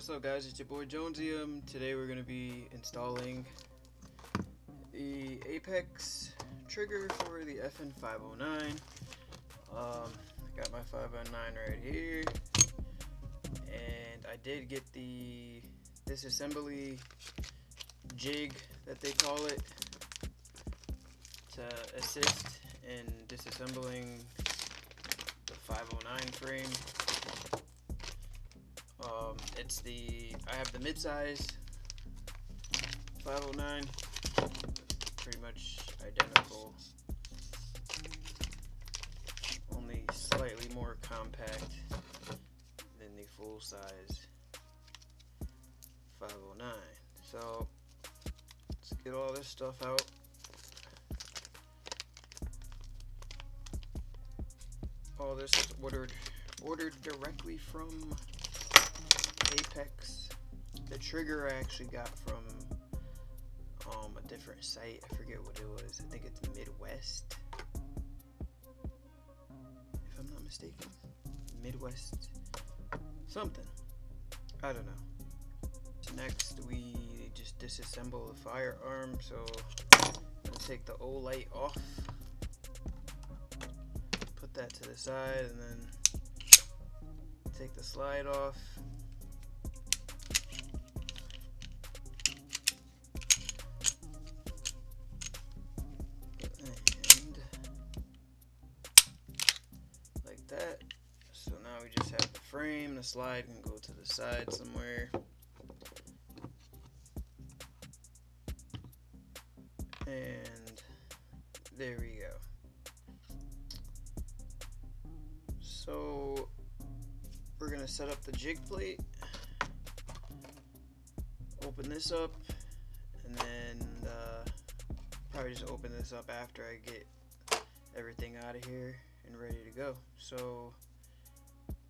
What's up, guys? It's your boy Jonesy. Today we're going to be installing the Apex trigger for the FN509. I got my 509 right here, and I did get the disassembly jig that they call it to assist in disassembling the 509 frame. I have the Midsize 509, pretty much identical, only slightly more compact than the full size 509. So let's get all this stuff out. All this is ordered directly from Apex. The trigger I actually got from a different site. I forget what it was. I think it's Midwest, if I'm not mistaken. Midwest something. I don't know. Next, we just disassemble the firearm. So I'm gonna take the O light off, put that to the side, and then take the slide off. And like that. So now we just have the frame. The slide can go to the side somewhere. And there we go. So we're gonna set up the jig plate, open this up, and then probably just open this up after I get everything out of here and ready to go. So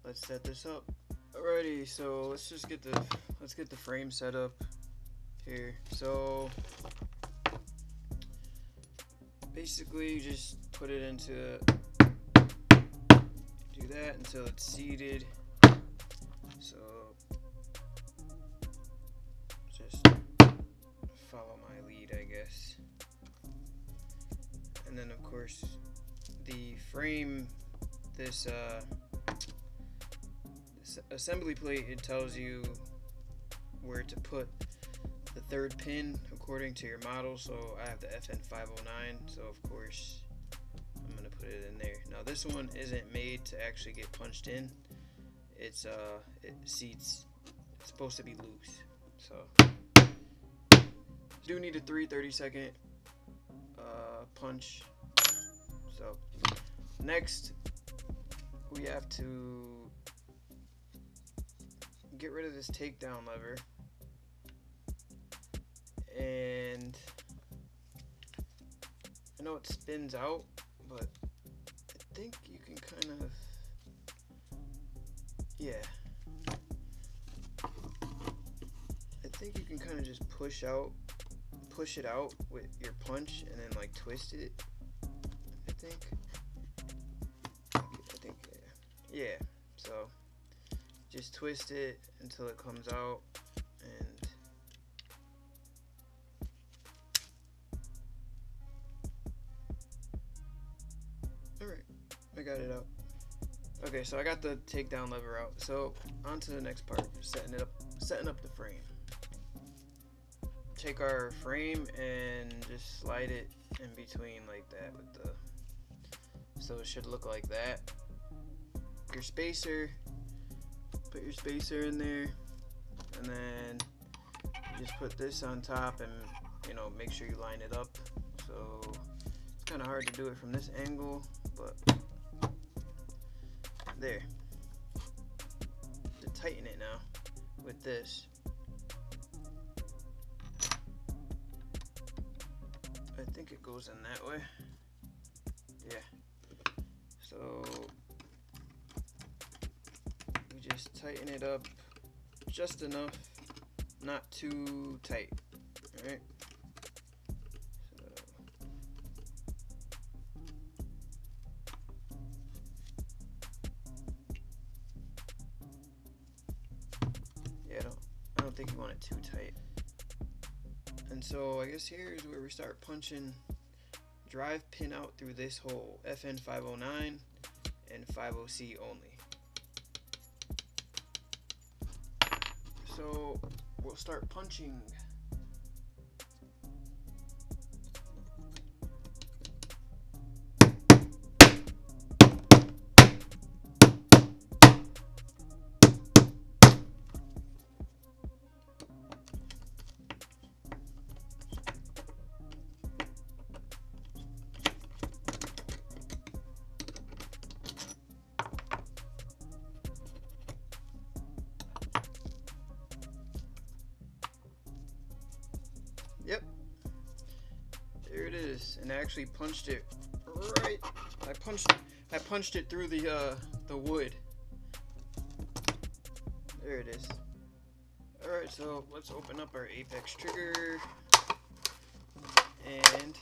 let's set this up. Alrighty, so let's get the frame set up here. So basically you just put it into, do that until it's seated. So just follow my lead, I guess. And then of course the frame, this assembly plate, it tells you where to put the third pin according to your model. So I have the FN509, so of course I'm gonna put it in there. Now this one isn't made to actually get punched in. It seats, it's supposed to be loose. So you do need a 30-second punch. So next we have to get rid of this takedown lever, and I know it spins out, but I think you can kind of, yeah, I think you can kind of just push it out with your punch, and then like twist it. I think yeah. So just twist it until it comes out, and alright, I got it out. Okay, so I got the takedown lever out. So on to the next part, setting up the frame. Take our frame and just slide it in between like that so it should look like that. Your spacer, put your spacer in there, and then you just put this on top, and make sure you line it up. So it's kind of hard to do it from this angle, but there. To tighten it now with this, I think it goes in that way. Yeah. So we just tighten it up just enough, not too tight. Alright. don't think you want it too tight. And so I guess here's where we start punching drive pin out through this hole, FN509 and 50C only. So we'll start punching. Yep, there it is, and I actually punched it right. I punched it through the wood. There it is. All right, so let's open up our apex trigger and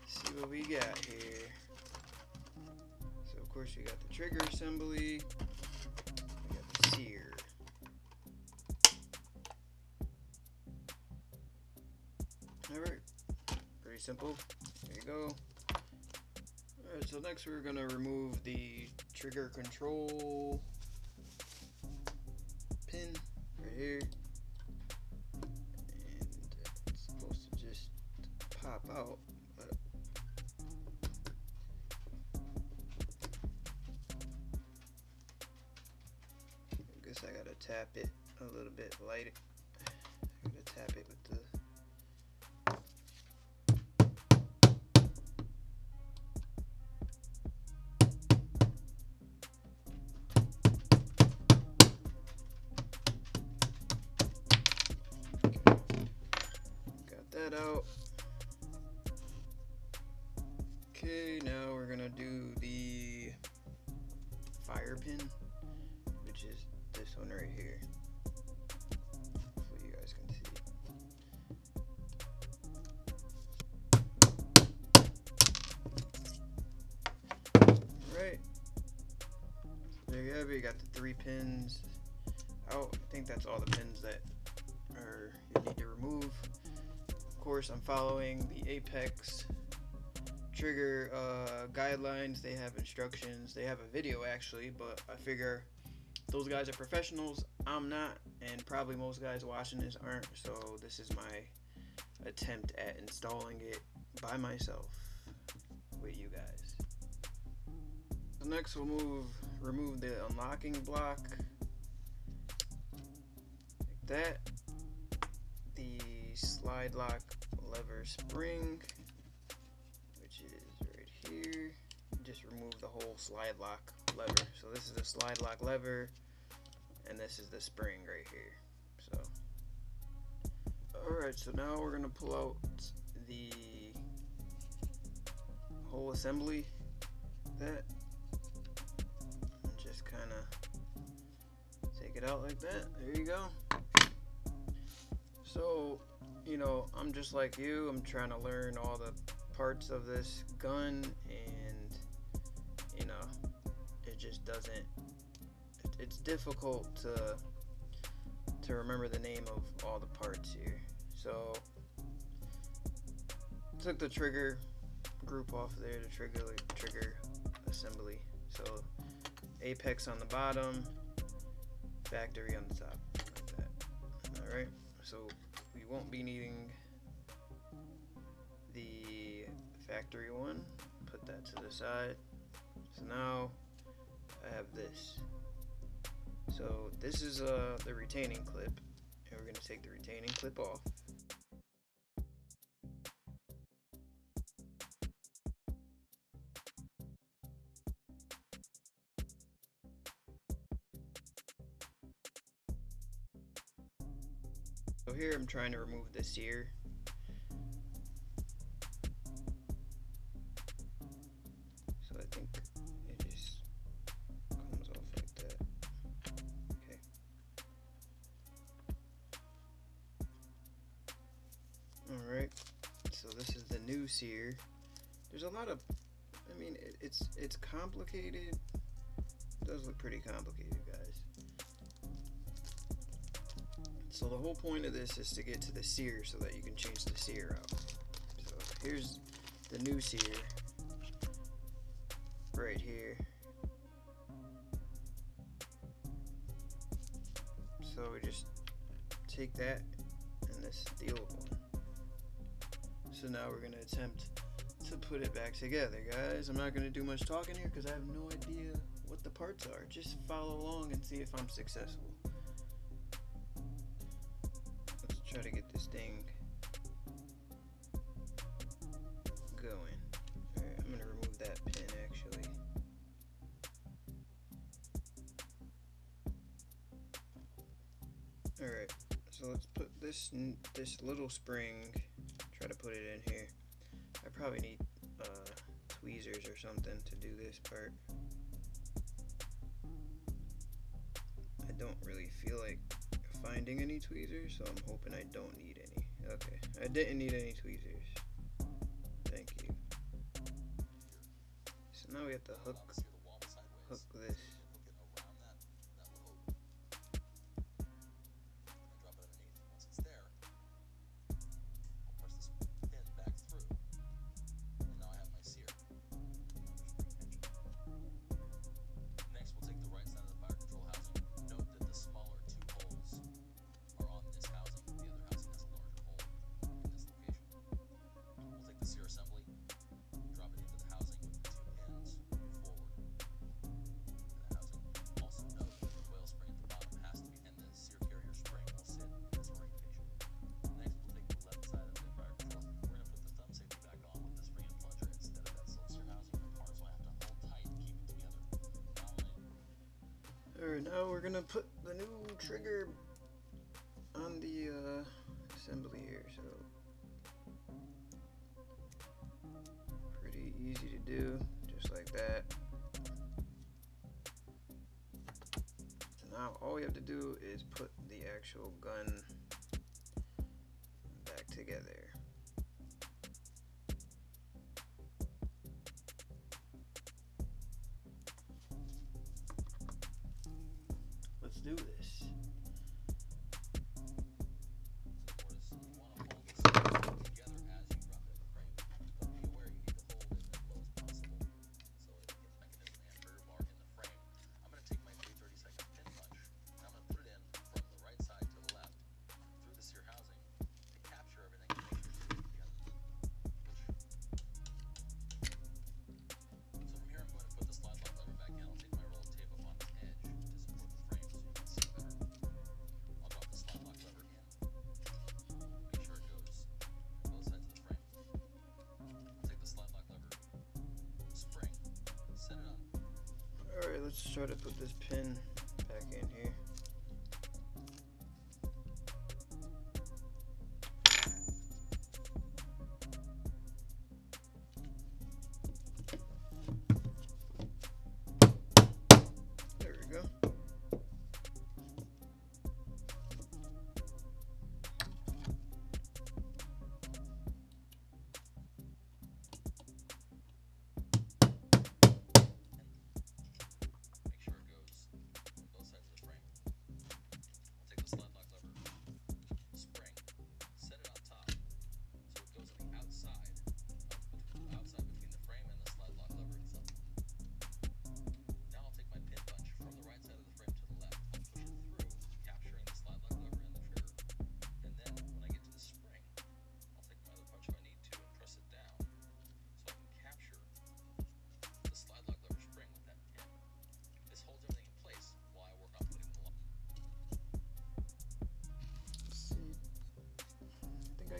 see what we got here. So of course we got the trigger assembly. We got the sear. Alright, pretty simple. There you go. Alright, so next we're going to remove the trigger control pin right here. And it's supposed to just pop out, but I guess I gotta tap it a little bit light. I gotta tap it with the out. Okay, now we're gonna do the fire pin, which is this one right here. Hopefully you guys can see. Alright, there you have it. You got the 3 pins out. I think that's all the pins that you need to remove. Of course, I'm following the Apex trigger guidelines. They have instructions. They have a video actually, but I figure those guys are professionals. I'm not, and probably most guys watching this aren't. So this is my attempt at installing it by myself with you guys. So next we'll remove the unlocking block like that. The slide lock lever spring, which is right here. Just remove the whole slide lock lever. So this is the slide lock lever, and this is the spring right here. So alright, so now we're gonna pull out the whole assembly, that, and just kind of take it out like that. There you go. So, you know, I'm just like you. I'm trying to learn all the parts of this gun, and, you know, it just doesn't, it's difficult to remember the name of all the parts here. So, took the trigger group off there, the trigger assembly. So, apex on the bottom, factory on the top, like that. Alright, so we won't be needing the factory one. Put that to the side. So now I have this. So this is the retaining clip, and we're going to take the retaining clip off. So here I'm trying to remove this here. So I think it just comes off like that. Okay. Alright, so this is the new sear. There's a lot of, I mean, it's complicated. It does look pretty complicated, guys. So the whole point of this is to get to the sear so that you can change the sear out. So here's the new sear right here. So we just take that, and this is the old one. So now we're going to attempt to put it back together, guys. I'm not going to do much talking here because I have no idea what the parts are. Just follow along and see if I'm successful. Let's try to get this thing going. Alright, I'm going to remove that pin actually. Alright, so let's put this little spring, try to put it in here. I probably need tweezers or something to do this part. I don't really feel like finding any tweezers, so I'm hoping I don't need any. Okay, I didn't need any tweezers. Thank you. So now we have to hook this. Alright, now we're gonna put the new trigger on the assembly here, so pretty easy to do, just like that. So now all we have to do is put the actual gun back together. Let's do this. Alright, let's try to put this pin back in here. There we go.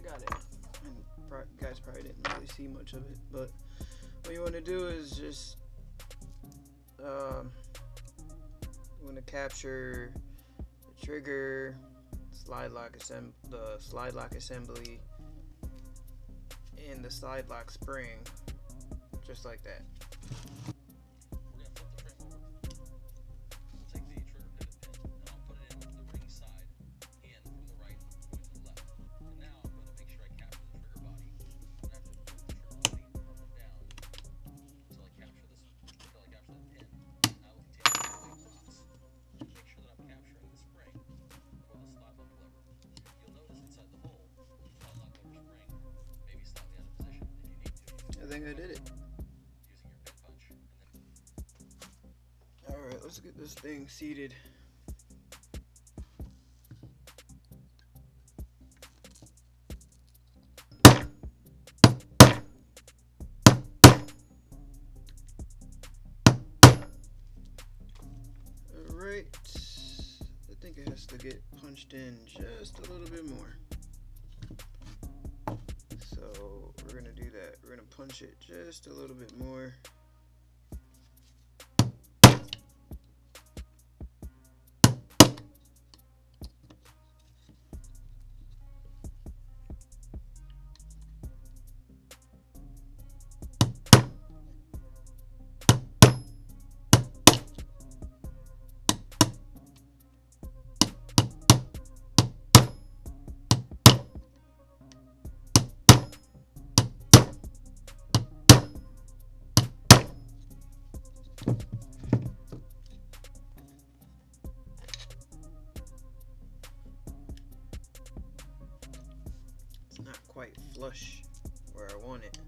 Got it. And guys probably didn't really see much of it, but what you want to do is just you want to capture the trigger, the slide lock assembly, and the slide lock spring, just like that. think I did it. Alright, let's get this thing seated. Alright, I think it has to get punched in just a little bit more. So we're gonna do that. We're gonna punch it just a little bit more. Not quite flush where I want it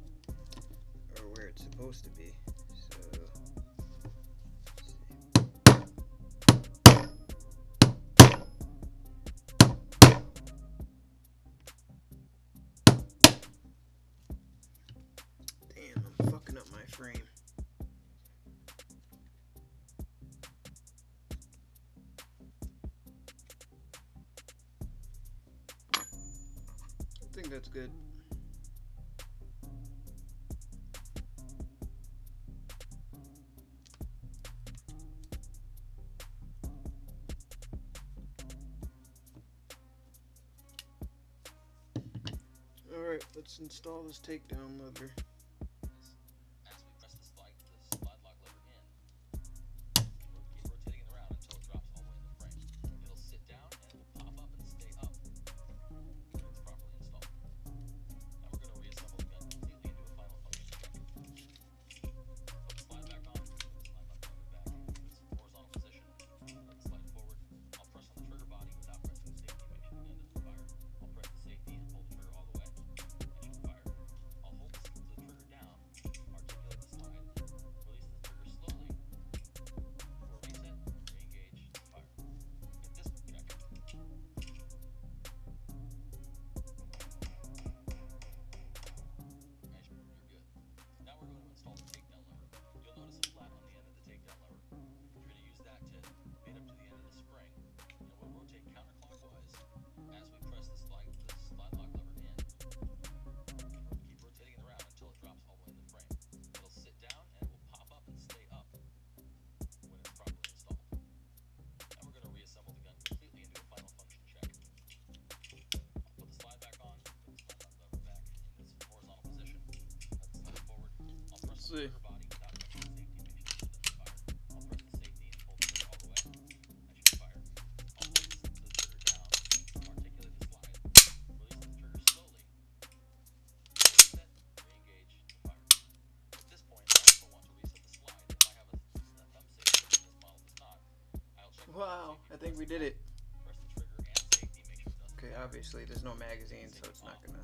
or where it's supposed to be. So damn, I'm fucking up my frame. I think that's good. Alright, let's install this takedown lever. See. Wow, I think we did it. Okay, obviously there's no magazine, so it's not gonna